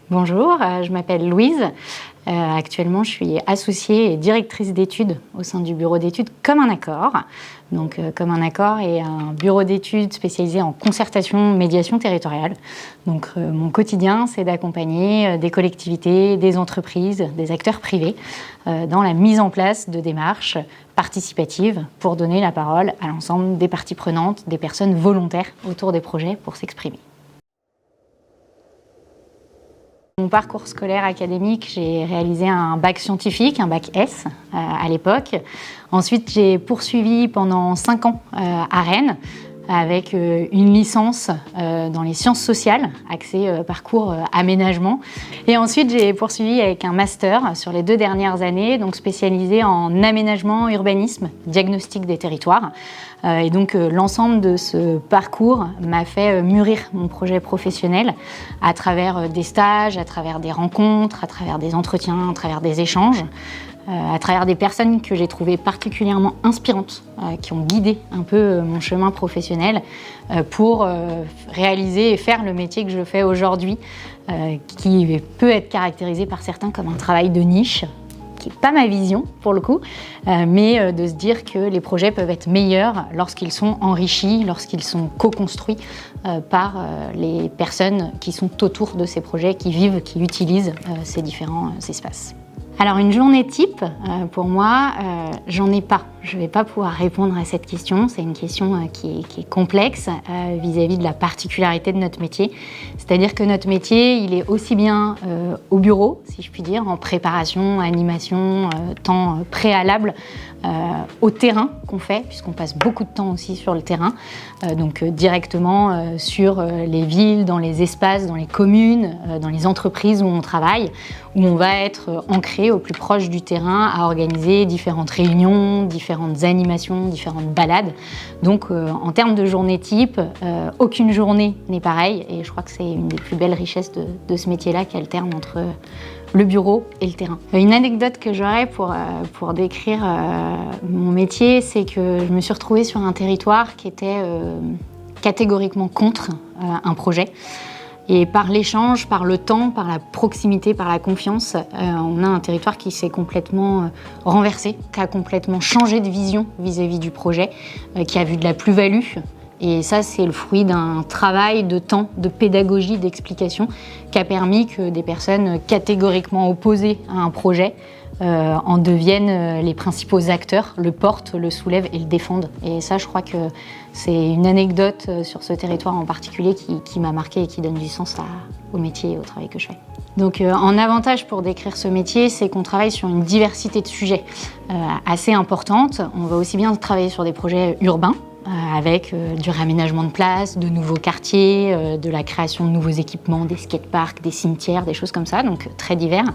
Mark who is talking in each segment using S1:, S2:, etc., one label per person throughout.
S1: Bonjour, je m'appelle Louise. Actuellement, je suis associée et directrice d'études au sein du bureau d'études Comme un accord. Donc, Comme un accord est un bureau d'études spécialisé en concertation, médiation territoriale. Donc, mon quotidien, c'est d'accompagner des collectivités, des entreprises, des acteurs privés dans la mise en place de démarches participatives pour donner la parole à l'ensemble des parties prenantes, des personnes volontaires autour des projets pour s'exprimer. Mon parcours scolaire académique, j'ai réalisé un bac scientifique, un bac S à l'époque. Ensuite, j'ai poursuivi pendant 5 ans à Rennes avec une licence dans les sciences sociales, axée parcours aménagement. Et ensuite, j'ai poursuivi avec un master sur les 2 dernières années, donc spécialisé en aménagement, urbanisme, diagnostic des territoires. Et donc l'ensemble de ce parcours m'a fait mûrir mon projet professionnel à travers des stages, à travers des rencontres, à travers des entretiens, à travers des échanges, à travers des personnes que j'ai trouvées particulièrement inspirantes, qui ont guidé un peu mon chemin professionnel pour réaliser et faire le métier que je fais aujourd'hui, qui peut être caractérisé par certains comme un travail de niche, qui n'est pas ma vision pour le coup, mais de se dire que les projets peuvent être meilleurs lorsqu'ils sont enrichis, lorsqu'ils sont co-construits par les personnes qui sont autour de ces projets, qui vivent, qui utilisent ces différents espaces. Alors une journée type, pour moi, j'en ai pas. Je ne vais pas pouvoir répondre à cette question. C'est une question qui est complexe vis-à-vis de la particularité de notre métier. C'est-à-dire que notre métier, il est aussi bien au bureau, si je puis dire, en préparation, animation, temps préalable, au terrain qu'on fait, puisqu'on passe beaucoup de temps aussi sur le terrain, donc directement sur les villes, dans les espaces, dans les communes, dans les entreprises où on travaille, où on va être ancré au plus proche du terrain à organiser différentes réunions, différentes animations, différentes balades. Donc en termes de journée type, aucune journée n'est pareille, et je crois que c'est une des plus belles richesses de ce métier-là qui alterne entre le bureau et le terrain. Une anecdote que j'aurais pour décrire mon métier, c'est que je me suis retrouvée sur un territoire qui était catégoriquement contre un projet. Et par l'échange, par le temps, par la proximité, par la confiance, on a un territoire qui s'est complètement renversé, qui a complètement changé de vision vis-à-vis du projet, qui a vu de la plus-value. Et ça, c'est le fruit d'un travail de temps, de pédagogie, d'explication, qui a permis que des personnes catégoriquement opposées à un projet en deviennent les principaux acteurs, le portent, le soulèvent et le défendent. Et ça, je crois que c'est une anecdote sur ce territoire en particulier qui m'a marquée et qui donne du sens au métier et au travail que je fais. Donc en avantage pour décrire ce métier, c'est qu'on travaille sur une diversité de sujets assez importante. On va aussi bien travailler sur des projets urbains, avec du réaménagement de places, de nouveaux quartiers, de la création de nouveaux équipements, des skateparks, des cimetières, des choses comme ça, donc très divers.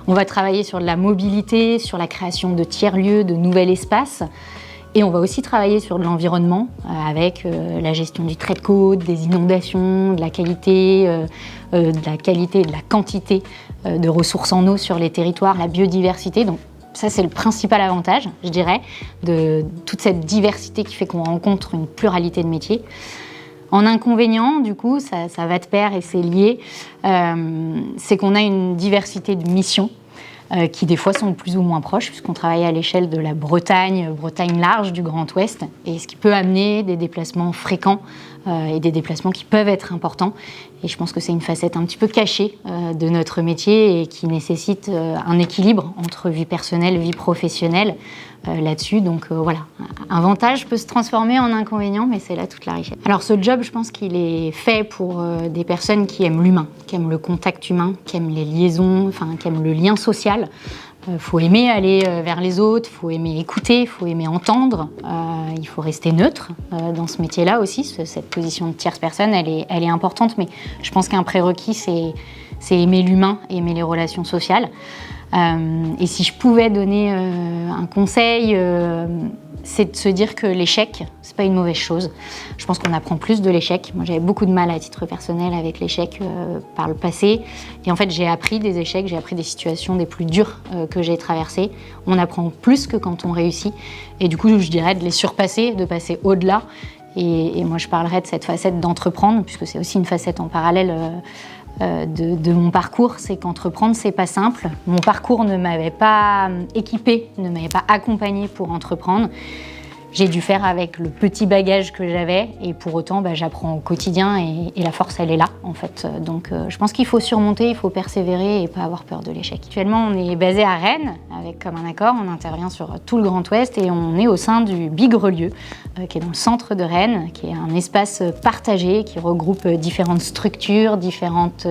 S1: On va travailler sur de la mobilité, sur la création de tiers-lieux, de nouveaux espaces. Et on va aussi travailler sur de l'environnement, avec la gestion du trait de côte, des inondations, de la qualité et de la quantité de ressources en eau sur les territoires, la biodiversité. Donc, ça, c'est le principal avantage, je dirais, de toute cette diversité qui fait qu'on rencontre une pluralité de métiers. En inconvénient, du coup, ça va de pair et c'est lié, c'est qu'on a une diversité de missions qui des fois sont plus ou moins proches, puisqu'on travaille à l'échelle de la Bretagne large, du Grand Ouest, et ce qui peut amener des déplacements fréquents et des déplacements qui peuvent être importants. Et je pense que c'est une facette un petit peu cachée de notre métier et qui nécessite un équilibre entre vie personnelle, vie professionnelle là-dessus. Donc voilà, un avantage peut se transformer en inconvénient, mais c'est là toute la richesse. Alors ce job, je pense qu'il est fait pour des personnes qui aiment l'humain, qui aiment le contact humain, qui aiment les liaisons, qui aiment le lien social. Faut aimer aller vers les autres, faut aimer écouter, faut aimer entendre. Il faut rester neutre dans ce métier-là aussi. Cette position de tierce personne, elle est importante, mais je pense qu'un prérequis, c'est aimer l'humain et aimer les relations sociales. Et si je pouvais donner un conseil, c'est de se dire que l'échec, c'est pas une mauvaise chose. Je pense qu'on apprend plus de l'échec. Moi, j'avais beaucoup de mal à titre personnel avec l'échec par le passé. Et en fait, j'ai appris des échecs, j'ai appris des situations des plus dures que j'ai traversées. On apprend plus que quand on réussit. Et du coup, je dirais de les surpasser, de passer au-delà. Et moi, je parlerais de cette facette d'entreprendre, puisque c'est aussi une facette en parallèle de mon parcours, c'est qu'entreprendre, c'est pas simple. Mon parcours ne m'avait pas équipée, ne m'avait pas accompagnée pour entreprendre. J'ai dû faire avec le petit bagage que j'avais et pour autant, j'apprends au quotidien et la force, elle est là en fait. Donc je pense qu'il faut surmonter, il faut persévérer et pas avoir peur de l'échec. Actuellement, on est basé à Rennes avec Comme un accord, on intervient sur tout le Grand Ouest et on est au sein du Big Relieu qui est dans le centre de Rennes, qui est un espace partagé qui regroupe différentes structures, différentes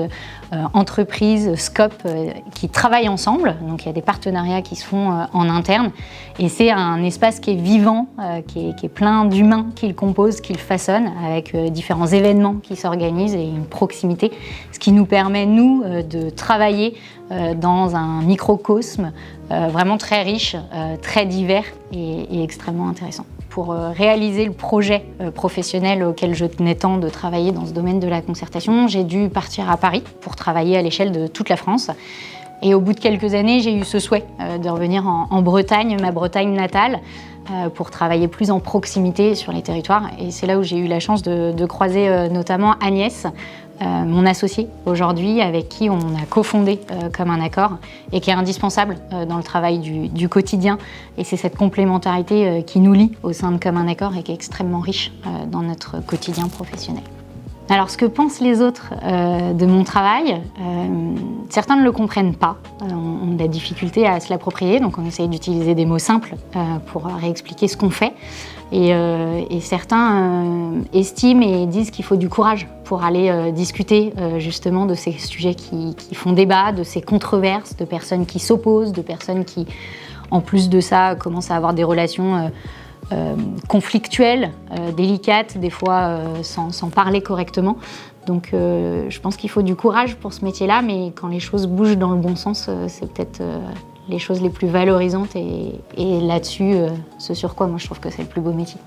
S1: entreprises, scopes qui travaillent ensemble. Donc il y a des partenariats qui se font en interne et c'est un espace qui est vivant, qui est plein d'humains qui le composent, qui le façonnent, avec différents événements qui s'organisent et une proximité, ce qui nous permet, nous, de travailler dans un microcosme vraiment très riche, très divers et extrêmement intéressant. Pour réaliser le projet professionnel auquel je tenais tant de travailler dans ce domaine de la concertation, j'ai dû partir à Paris pour travailler à l'échelle de toute la France. Et au bout de quelques années, j'ai eu ce souhait de revenir en Bretagne, ma Bretagne natale, pour travailler plus en proximité sur les territoires. Et c'est là où j'ai eu la chance de croiser notamment Agnès, mon associée aujourd'hui, avec qui on a cofondé Comme un accord et qui est indispensable dans le travail du quotidien. Et c'est cette complémentarité qui nous lie au sein de Comme un accord et qui est extrêmement riche dans notre quotidien professionnel. Alors, ce que pensent les autres de mon travail, certains ne le comprennent pas. On a de la difficulté à se l'approprier, donc on essaye d'utiliser des mots simples pour réexpliquer ce qu'on fait. Et certains estiment et disent qu'il faut du courage pour aller discuter justement de ces sujets qui font débat, de ces controverses, de personnes qui s'opposent, de personnes qui, en plus de ça, commencent à avoir des relations conflictuelles, délicates, des fois sans parler correctement. Donc je pense qu'il faut du courage pour ce métier-là, mais quand les choses bougent dans le bon sens, c'est peut-être les choses les plus valorisantes et là-dessus, ce sur quoi moi je trouve que c'est le plus beau métier.